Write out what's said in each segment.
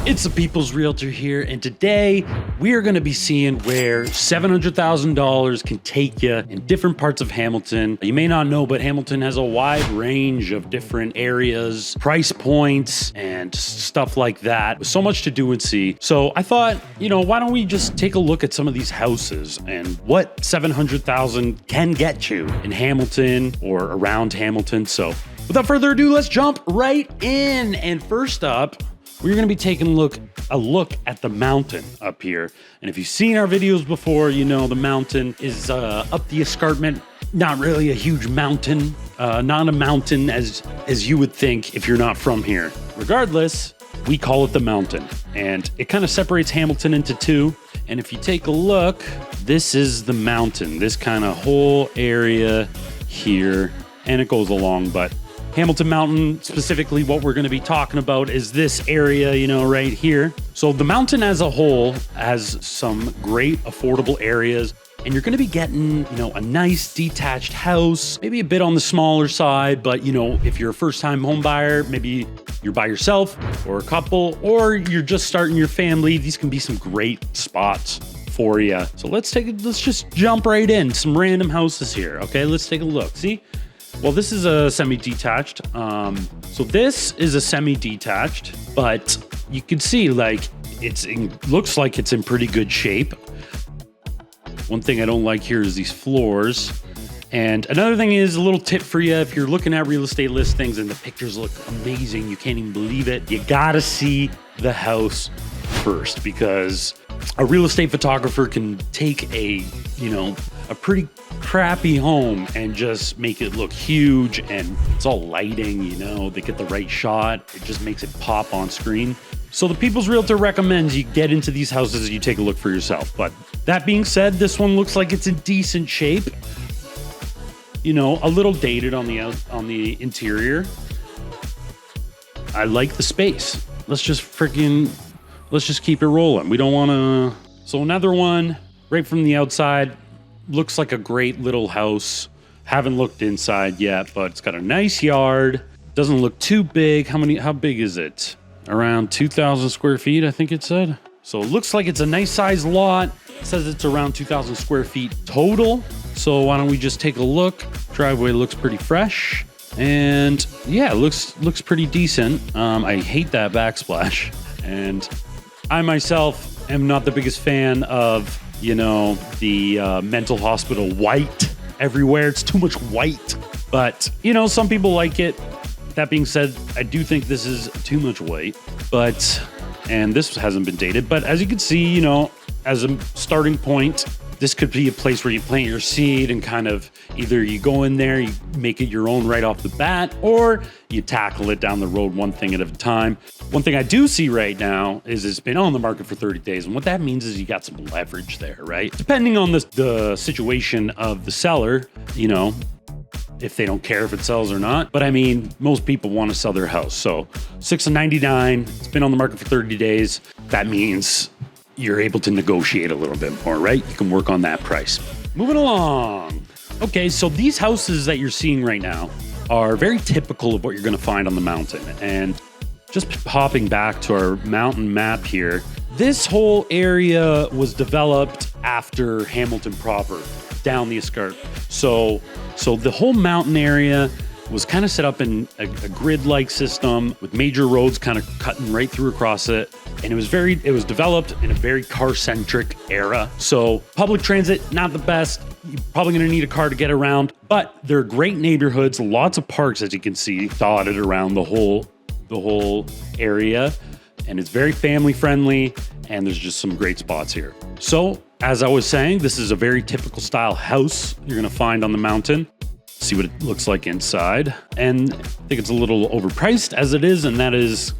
It's the People's Realtor here, and today we are going to be seeing where $700,000 can take you in different parts of Hamilton. You may not know, but Hamilton has a wide range of different areas, price points, and stuff like that. With so much to do and see. So I thought, why don't we just take a look at some of these houses and what $700,000 can get you in Hamilton or around Hamilton. So without further ado, let's jump right in. And first up, we're going to be taking a look at the mountain up here. And if you've seen our videos before, you know the mountain is up the escarpment. Not really a huge mountain, not a mountain as you would think if you're not from here. Regardless, we call it the mountain. And it kind of separates Hamilton into two. And if you take a look, this is the mountain, this kind of whole area here. And it goes along, but Hamilton Mountain, specifically what we're going to be talking about is this area, right here. So the mountain as a whole has some great affordable areas, and you're going to be getting, a nice detached house, maybe a bit on the smaller side, but if you're a first-time home buyer, maybe you're by yourself or a couple, or you're just starting your family, these can be some great spots for you. So let's just jump right in. Some random houses here. Okay, let's take a look. See? Well, this is a semi-detached. So this is a semi-detached, but you can see looks like it's in pretty good shape. One thing I don't like here is these floors. And another thing is a little tip for you. If you're looking at real estate listings and the pictures look amazing, you can't even believe it. You gotta see the house first, because a real estate photographer can take a pretty crappy home and just make it look huge, and it's all lighting, they get the right shot. It just makes it pop on screen. So the People's Realtor recommends you get into these houses and you take a look for yourself. But that being said, this one looks like it's in decent shape. A little dated on the interior. I like the space. Let's just keep it rolling. We don't want to. So another one right from the outside. Looks like a great little house. Haven't looked inside yet, but it's got a nice yard. Doesn't look too big. How big is it? Around 2,000 square feet, I think it said. So it looks like it's a nice sized lot. It says it's around 2,000 square feet total. So why don't we just take a look? Driveway looks pretty fresh. And yeah, it looks pretty decent. I hate that backsplash. And I myself am not the biggest fan of the mental hospital white everywhere. It's too much white, but some people like it. That being said, I do think this is too much white, and this hasn't been dated, but as you can see, as a starting point, this could be a place where you plant your seed and kind of either you go in there, you make it your own right off the bat, or you tackle it down the road one thing at a time. One thing I do see right now is it's been on the market for 30 days. And what that means is you got some leverage there, right? Depending on the situation of the seller, if they don't care if it sells or not. But I mean, most people want to sell their house. So $699, it's been on the market for 30 days. That means you're able to negotiate a little bit more, right? You can work on that price. Moving along. Okay, so these houses that you're seeing right now are very typical of what you're going to find on the mountain. And just hopping back to our mountain map here, this whole area was developed after Hamilton proper, down the escarpment. So the whole mountain area was kind of set up in a grid-like system with major roads kind of cutting right through across it. And it was developed in a very car-centric era. So public transit, not the best. You're probably going to need a car to get around, but they're great neighborhoods, lots of parks, as you can see, dotted around the whole area. And it's very family friendly, and there's just some great spots here. So as I was saying, this is a very typical style house you're going to find on the mountain. See what it looks like inside. And I think it's a little overpriced as it is, and that is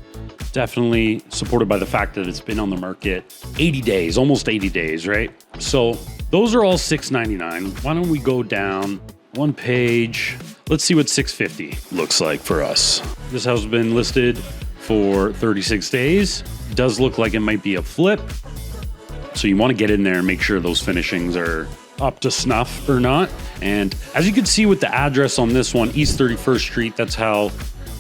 definitely supported by the fact that it's been on the market 80 days, almost 80 days, right? So those are all $699. Why don't we go down one page? Let's see what $650 looks like for us. This house has been listed for 36 days. It does look like it might be a flip. So you want to get in there and make sure those finishings are up to snuff or not. And as you can see with the address on this one, East 31st Street, that's how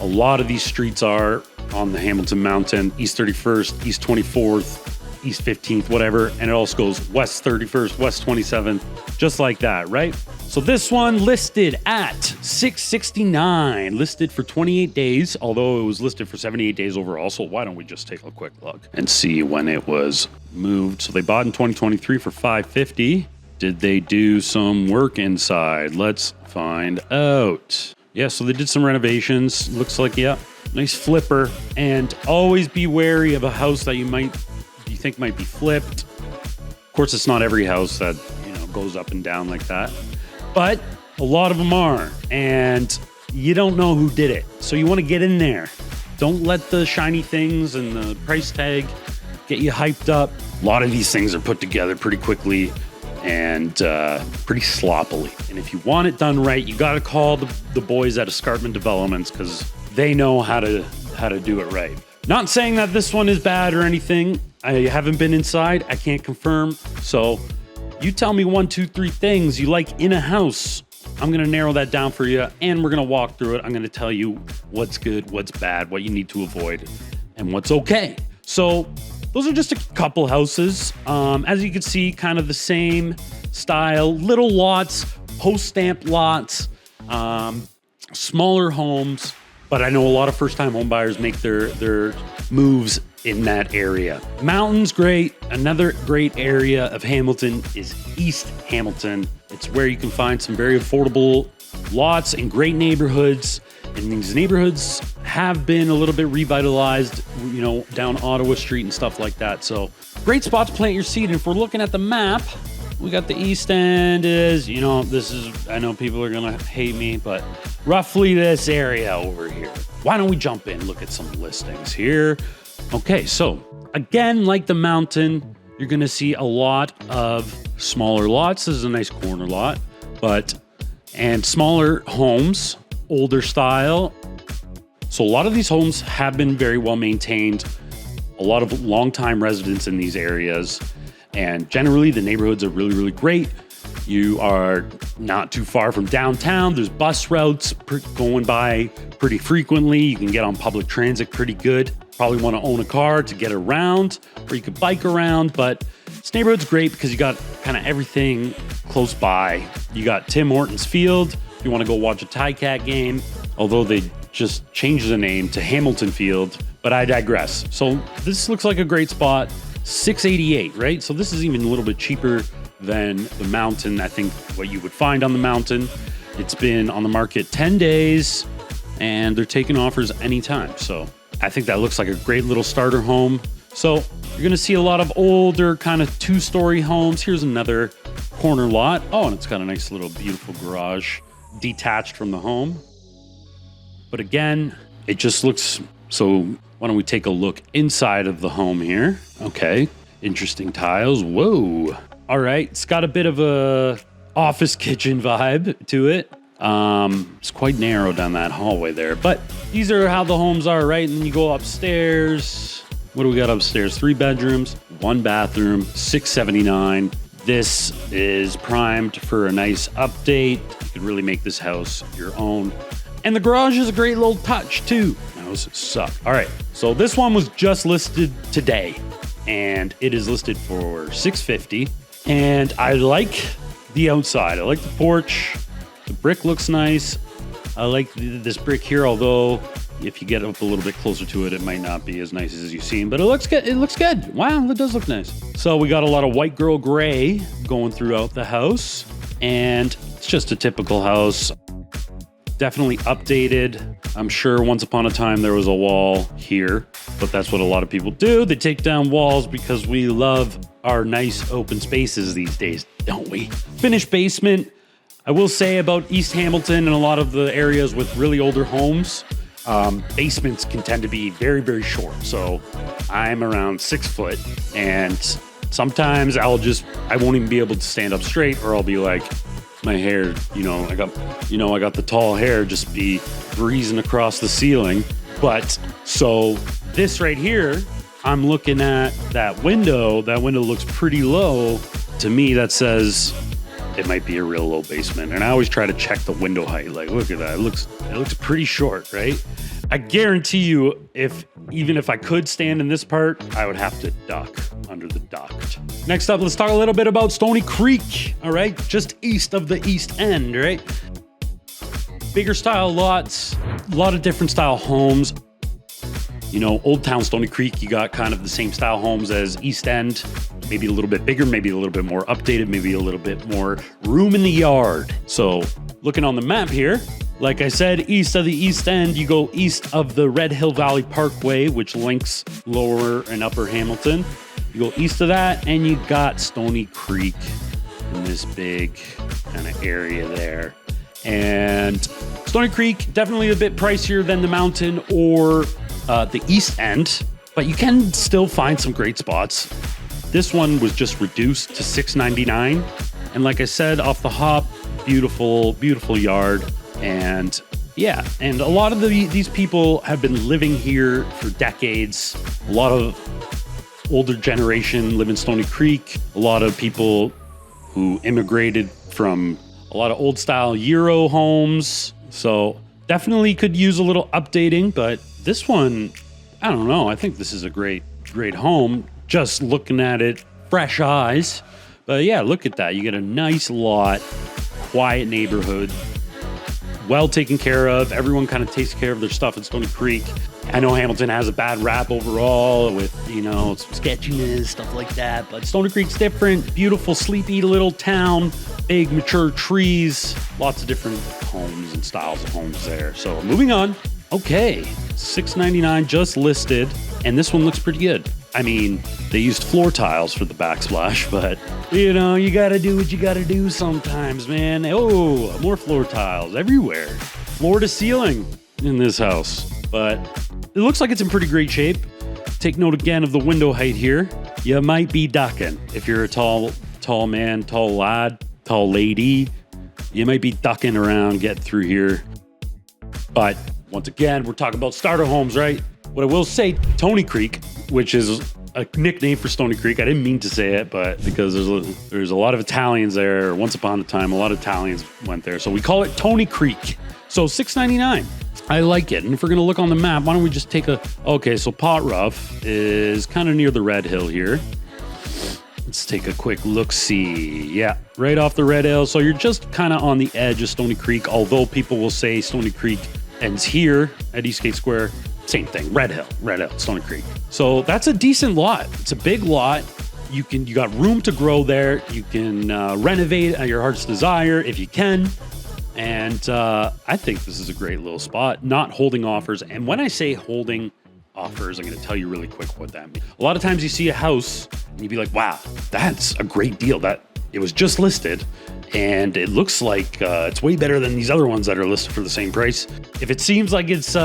a lot of these streets are on the Hamilton Mountain, East 31st, East 24th, East 15th, whatever. And it also goes West 31st, West 27th, just like that, right? So this one listed at $669, listed for 28 days, although it was listed for 78 days overall. So why don't we just take a quick look and see when it was moved? So they bought in 2023 for $550. Did they do some work inside? Let's find out. Yeah, so they did some renovations. Looks like, yeah, nice flipper. And always be wary of a house that you think might be flipped. Of course, it's not every house that, goes up and down like that, but a lot of them are, and you don't know who did it. So you want to get in there. Don't let the shiny things and the price tag get you hyped up. A lot of these things are put together pretty quickly and pretty sloppily. And if you want it done right, you got to call the boys at Escarpment Developments, because they know how to do it right. Not saying that this one is bad or anything. I haven't been inside. I can't confirm. So you tell me 1, 2, 3 things you like in a house. I'm going to narrow that down for you, and we're going to walk through it. I'm going to tell you what's good, what's bad, what you need to avoid, and what's okay. So those are just a couple houses. As you can see, kind of the same style, little lots, post-stamp lots, smaller homes. But I know a lot of first-time home buyers make their moves in that area. Mountain's great. Another great area of Hamilton is East Hamilton. It's where you can find some very affordable lots and great neighborhoods. And these neighborhoods have been a little bit revitalized, down Ottawa Street and stuff like that. So great spot to plant your seed. And if we're looking at the map, we got the East End is, I know people are going to hate me, but roughly this area over here. Why don't we jump in, look at some listings here. Okay, so again, like the Mountain, you're going to see a lot of smaller lots. This is a nice corner lot, and smaller homes, older style. So a lot of these homes have been very well maintained. A lot of longtime residents in these areas. And generally, the neighborhoods are really, really great. You are not too far from downtown. There's bus routes going by pretty frequently. You can get on public transit pretty good. Probably want to own a car to get around, or you could bike around. But this neighborhood's great because you got kind of everything close by. You got Tim Hortons Field if you want to go watch a Ticat game, although they just changed the name to Hamilton Field. But I digress. So this looks like a great spot. $688, right? So this is even a little bit cheaper than the Mountain. I think what you would find on the Mountain. It's been on the market 10 days and they're taking offers anytime. So I think that looks like a great little starter home. So you're going to see a lot of older kind of 2-story homes. Here's another corner lot. Oh, and it's got a nice little beautiful garage detached from the home. But again, it just looks so. Why don't we take a look inside of the home here? Okay, interesting tiles. Whoa. All right, it's got a bit of a office kitchen vibe to it. It's quite narrow down that hallway there, but these are how the homes are, right? And then you go upstairs. What do we got upstairs? 3 bedrooms, 1 bathroom, $679. This is primed for a nice update. You could really make this house your own. And the garage is a great little touch too. Houses suck. All right, so this one was just listed today, and it is listed for $650. And I like the outside. I like the porch. The brick looks nice. I like this brick here, although if you get up a little bit closer to it, it might not be as nice as you've seen, but it looks good. It looks good. Wow, it does look nice. So we got a lot of white girl gray going throughout the house, and it's just a typical house. Definitely updated. I'm sure once upon a time there was a wall here, but that's what a lot of people do. They take down walls because we love our nice open spaces these days, don't we? Finished basement. I will say about East Hamilton and a lot of the areas with really older homes, basements can tend to be very, very short. So I'm around 6 foot, and sometimes I won't even be able to stand up straight, or I'll be like, my hair, I got the tall hair just be breezing across the ceiling. But so this right here, I'm looking at that window. That window looks pretty low. To me, that says it might be a real low basement. And I always try to check the window height. Like, look at that. It looks pretty short, right? I guarantee you, even if I could stand in this part, I would have to duck under the duct. Next up, let's talk a little bit about Stoney Creek, all right? Just east of the East End, right? Bigger style lots, a lot of different style homes. You know, Old Town Stoney Creek, you got kind of the same style homes as East End, maybe a little bit bigger, maybe a little bit more updated, maybe a little bit more room in the yard. So looking on the map here, like I said, east of the East End, you go east of the Red Hill Valley Parkway, which links lower and upper Hamilton. You go east of that and you got Stoney Creek in this big kind of area there. And Stoney Creek, definitely a bit pricier than the Mountain or the East End, but you can still find some great spots. This one was just reduced to $699. And like I said, off the hop, beautiful, beautiful yard. And yeah, and a lot of these people have been living here for decades. A lot of older generation live in Stoney Creek. A lot of people who immigrated from a lot of old style Euro homes. So definitely could use a little updating, but this one, I don't know. I think this is a great home. Just looking at it, fresh eyes. But yeah, look at that. You get a nice lot, quiet neighborhood, well taken care of. Everyone kind of takes care of their stuff in Stoney Creek. I know Hamilton has a bad rap overall with, you know, some sketchiness, stuff like that. But Stoney Creek's different. Beautiful, sleepy little town. Big, mature trees. Lots of different homes and styles of homes there. So moving on. Okay, $699 just listed. And this one looks pretty good. I mean, they used floor tiles for the backsplash, but, you know, you gotta do what you gotta do sometimes, man. Oh, more floor tiles everywhere. Floor to ceiling in this house. But it looks like it's in pretty great shape. Take note again of the window height here. You might be ducking. If you're a tall man, tall lad, tall lady, you might be ducking around, get through here. But once again, we're talking about starter homes, right? What I will say, Stoney Creek, which is a nickname for Stoney Creek. I didn't mean to say it, but because there's a lot of Italians there. Once upon a time, a lot of Italians went there. So we call it Stoney Creek. So $699. I like it. And if we're going to look on the map, why don't we just take okay, so Pot Rough is kind of near the Red Hill here. Let's take a quick look-see. Yeah, right off the Red Hill. So you're just kind of on the edge of Stoney Creek, although people will say Stoney Creek ends here at Eastgate Square. Same thing, Red Hill, Stoney Creek. So that's a decent lot. It's a big lot. You got room to grow there. You can renovate at your heart's desire if you can. And I think this is a great little spot. Not holding offers. And when I say holding offers, I'm going to tell you really quick what that means. A lot of times you see a house and you'd be like, wow, that's a great deal. That it was just listed. And it looks like it's way better than these other ones that are listed for the same price. If it seems like it's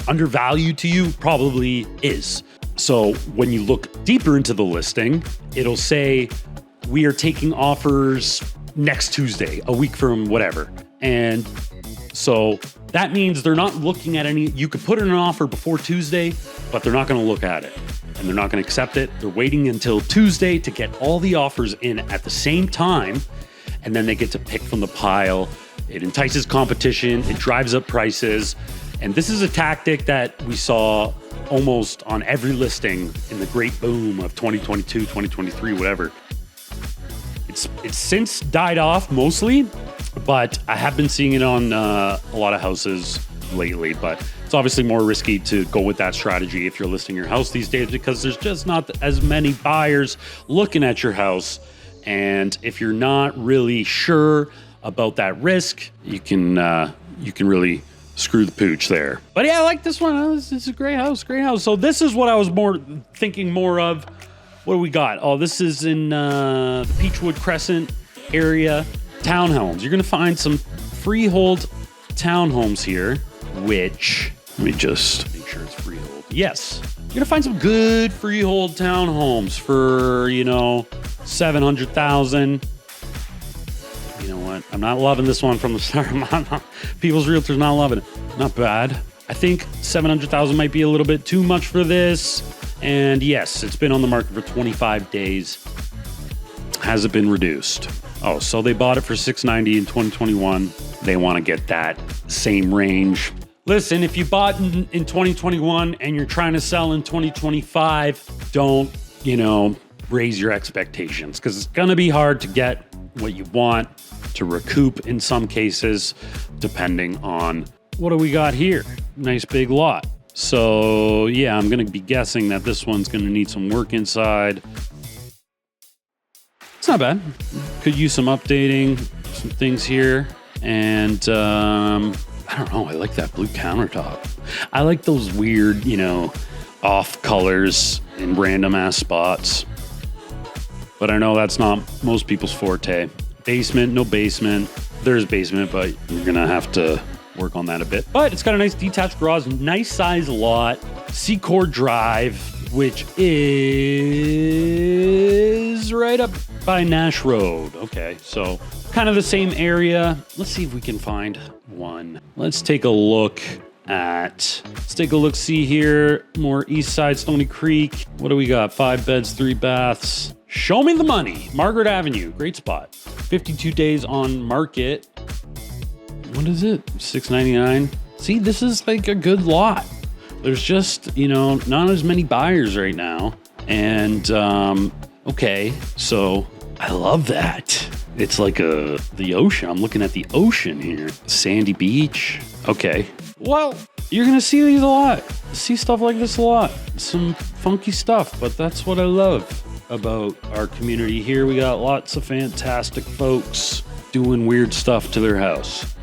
undervalued to you, probably is. So when you look deeper into the listing, it'll say we are taking offers next Tuesday, a week from whatever. And so that means they're not looking at any, you could put in an offer before Tuesday, but they're not going to look at it and they're not going to accept it. They're waiting until Tuesday to get all the offers in at the same time. And then they get to pick from the pile. It entices competition. It drives up prices. And this is a tactic that we saw almost on every listing in the great boom of 2022, 2023, whatever. It's since died off mostly, but I have been seeing it on a lot of houses lately. But it's obviously more risky to go with that strategy if you're listing your house these days because there's just not as many buyers looking at your house. And if you're not really sure about that risk, you can really screw the pooch there. But yeah, I like this one. This is a great house. So this is what I was thinking more of. What do we got? Oh, this is in the Peachwood Crescent area. Townhomes. You're going to find some freehold townhomes here, which, let me just make sure it's freehold. Yes. You're going to find some good freehold townhomes for, $700,000. You know what? I'm not loving this one from the start. People's Realtor's not loving it. Not bad. I think $700,000 might be a little bit too much for this. And yes, it's been on the market for 25 days. Has it been reduced? Oh, so they bought it for $690 in 2021. They want to get that same range. Listen, if you bought in 2021 and you're trying to sell in 2025, don't, raise your expectations, because it's going to be hard to get what you want, to recoup in some cases, depending on what do we got here. Nice big lot. So yeah, I'm going to be guessing that this one's going to need some work inside. It's not bad. Could use some updating, some things here. And I don't know, I like that blue countertop. I like those weird, off colors in random ass spots. But I know that's not most people's forte. Basement, no basement. There's basement, but you're gonna have to work on that a bit. But it's got a nice detached garage, nice size lot, Secor Drive, which is right up by Nash Road. Okay, so kind of the same area. Let's see if we can find one. Let's take a look, see here. More east side, Stoney Creek. What do we got? 5 beds, 3 baths. Show me the money. Margaret Avenue, great spot. 52 days on market. What is it? $699. See, this is like a good lot. There's just, not as many buyers right now. And, okay, so I love that. It's like the ocean. I'm looking at the ocean here. Sandy beach. Okay. Well, you're going to see these a lot. See stuff like this a lot. Some funky stuff, but that's what I love about our community here. We got lots of fantastic folks doing weird stuff to their house.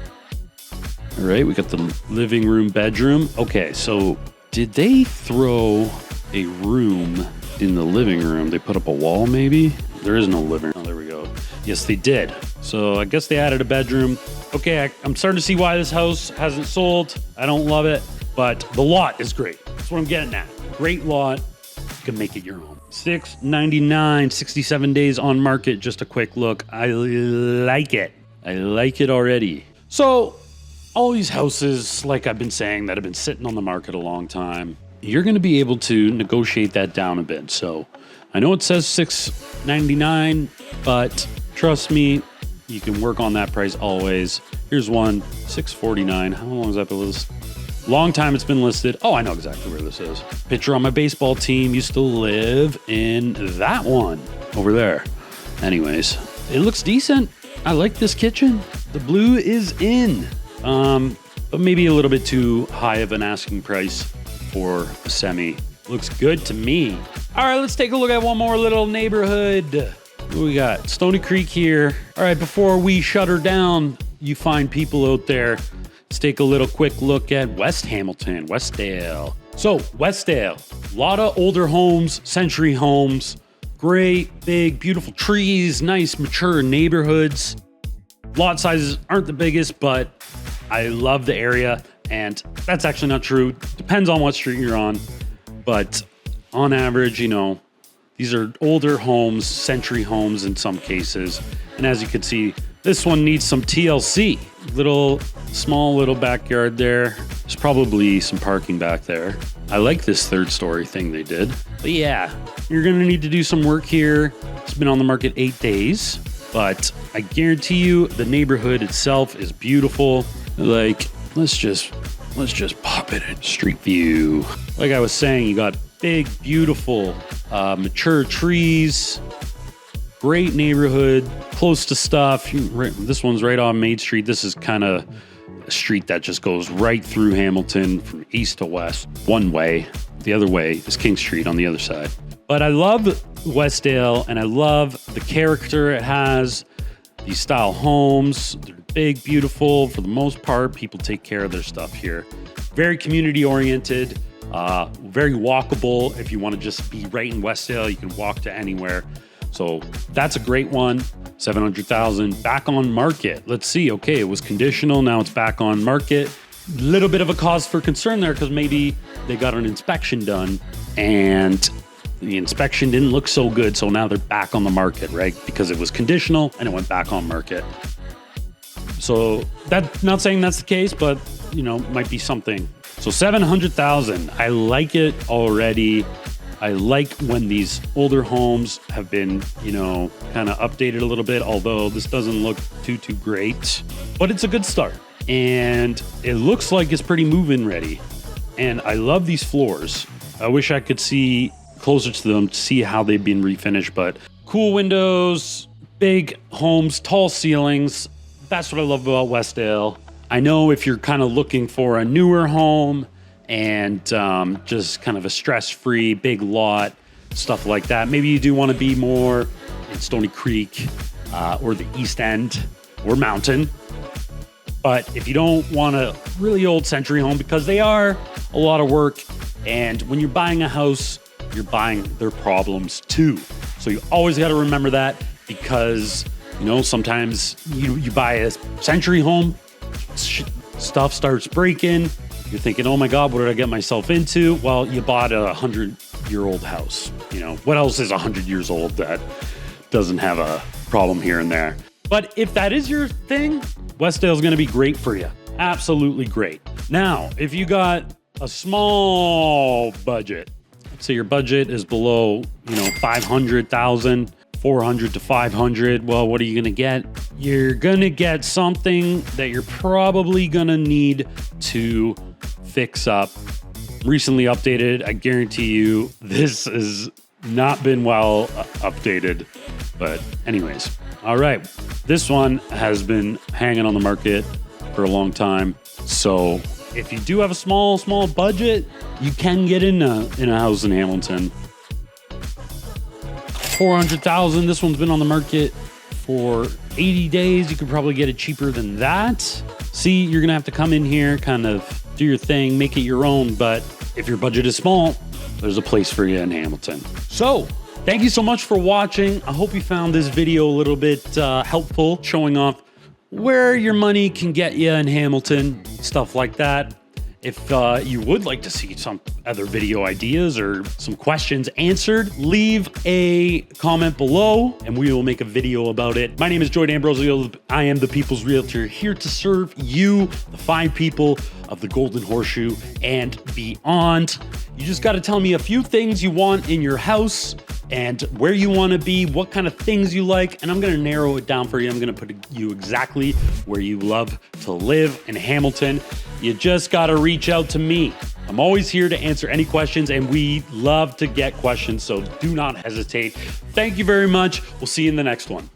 All right, we got the living room, bedroom. Okay, so did they throw a room in the living room? They put up a wall, maybe? There is no living room. Oh, there we go. Yes, they did. So I guess they added a bedroom. Okay, I'm starting to see why this house hasn't sold. I don't love it, but the lot is great. That's what I'm getting at. Great lot. You can make it your own. $699, 67 days on market. Just a quick look. I like it. I like it already. So all these houses, like I've been saying, that have been sitting on the market a long time, you're going to be able to negotiate that down a bit. So I know it says $699, but trust me, you can work on that price always. Here's one, $649. How long has that been listed? Long time it's been listed. Oh, I know exactly where this is. Picture on my baseball team used to live in that one over there. Anyways, it looks decent. I like this kitchen. The blue is in. But maybe a little bit too high of an asking price for a semi. Looks good to me. All right, let's take a look at one more little neighborhood. What do we got? Stoney Creek here. All right, before we shut her down, you fine people out there, let's take a quick look at West Hamilton, Westdale. So Westdale, a lot of older homes, century homes, great, big, beautiful trees, nice, mature neighborhoods. Lot sizes aren't the biggest, but I love the area, and that's actually not true. Depends on what street you're on, but on average, these are older homes, century homes in some cases. And as you can see, this one needs some TLC. Small little backyard there. There's probably some parking back there. I like this 3rd story thing they did. But yeah, you're gonna need to do some work here. It's been on the market 8 days, but I guarantee you the neighborhood itself is beautiful. Like, let's just pop it in street view. Like I was saying, you got big, beautiful, mature trees, great neighborhood, close to stuff. This one's right on Main Street. This is kind of a street that just goes right through Hamilton from east to west, one way. The other way is King Street on the other side. But I love Westdale, and I love the character it has. These style homes, they're big, beautiful. For the most part, people take care of their stuff here. Very community oriented, very walkable. If you want to just be right in Westdale, you can walk to anywhere. So that's a great one. $700,000 back on market. Let's see. Okay, it was conditional. Now it's back on market. Little bit of a cause for concern there because maybe they got an inspection done and the inspection didn't look so good. So now they're back on the market, right? Because it was conditional and it went back on market. So that, not saying that's the case, but might be something. So $700,000. I like it already. I like when these older homes have been, kind of updated a little bit, although this doesn't look too great, but it's a good start. and it looks like it's pretty move-in ready. And I love these floors. I wish I could see closer to them to see how they've been refinished, but cool windows, big homes, tall ceilings. That's what I love about Westdale. I know if you're kind of looking for a newer home and just kind of a stress-free big lot, stuff like that, maybe you do want to be more in Stoney Creek or the East End or Mountain. But if you don't want a really old century home, because they are a lot of work, and when you're buying a house, you're buying their problems too. So you always got to remember that, because sometimes you buy a century home, stuff starts breaking. You're thinking, oh my God, what did I get myself into? Well, you bought a 100-year-old house. What else is 100 years old that doesn't have a problem here and there? But if that is your thing, Westdale's going to be great for you. Absolutely great. Now, if you got a small budget, let's say your budget is below, 500,000, 400 to 500. Well, what are you going to get? You're going to get something that you're probably going to need to fix up. Recently updated. I guarantee you this has not been well updated. But anyways, all right. This one has been hanging on the market for a long time. So if you do have a small budget, you can get in a house in Hamilton. 400,000. This one's been on the market for 80 days. You could probably get it cheaper than that. See, you're going to have to come in here, kind of do your thing, make it your own. But if your budget is small, there's a place for you in Hamilton. So thank you so much for watching. I hope you found this video a little bit helpful, showing off where your money can get you in Hamilton, stuff like that. If you would like to see some other video ideas or some questions answered, leave a comment below and we will make a video about it. My name is Joy D'Ambrosio. I am the People's Realtor, here to serve you, the fine people of the Golden Horseshoe and beyond. You just got to tell me a few things you want in your house and where you want to be, what kind of things you like, and I'm going to narrow it down for you. I'm going to put you exactly where you love to live in Hamilton. You just got to reach out to me. I'm always here to answer any questions, and we love to get questions, so do not hesitate. Thank you very much. We'll see you in the next one.